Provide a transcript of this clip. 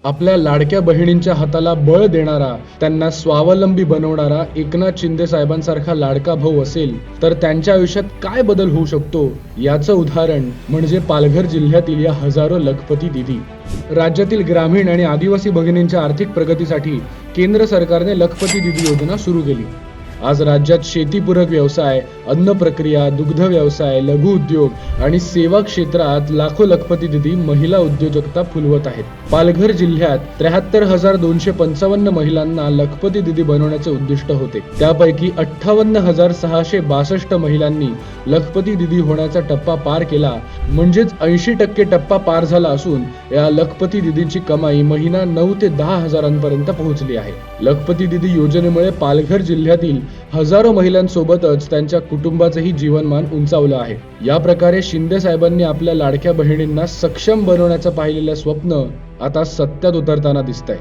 आपल्या लाडक्या बहिणींच्या हाताला बळ देणारा, त्यांना स्वावलंबी बनवणारा एकनाथ शिंदे साहेबांसारखा लाडका भाऊ असेल तर त्यांच्या आयुष्यात काय बदल होऊ शकतो याचं उदाहरण म्हणजे पालघर जिल्ह्यातील या हजारो लखपती दीदी. राज्यातील ग्रामीण आणि आदिवासी भगिनींच्या आर्थिक प्रगतीसाठी केंद्र सरकारने लखपती दीदी योजना सुरू केली. आज राज्यात शेतीपूरक व्यवसाय, अन्न प्रक्रिया, दुग्ध व्यवसाय, लघु उद्योग आणि सेवा क्षेत्रात लाखो लखपती दीदी महिला उद्योजकता फुलवत आहेत. पालघर जिल्ह्यात 73,255 महिलांना लखपती दीदी बनवण्याचे उद्दिष्ट होते. त्यापैकी 58,662 महिलांनी लखपती दीदी होण्याचा टप्पा पार केला, म्हणजेच 80% टप्पा पार झाला असून या लखपती दीदींची कमाई महिना 9 ते 10 हजारांपर्यंत पोहोचली आहे. लखपती दीदी योजनेमुळे पालघर जिल्ह्यातील हजारो महिलांसोबतच त्यांच्या कुटुंबाचेही जीवनमान उंचावलं आहे. या प्रकारे शिंदे साहेबांनी आपल्या लाडक्या बहिणींना सक्षम बनवण्याचं पाहिलेलं स्वप्न आता सत्यात उतरताना दिसतंय.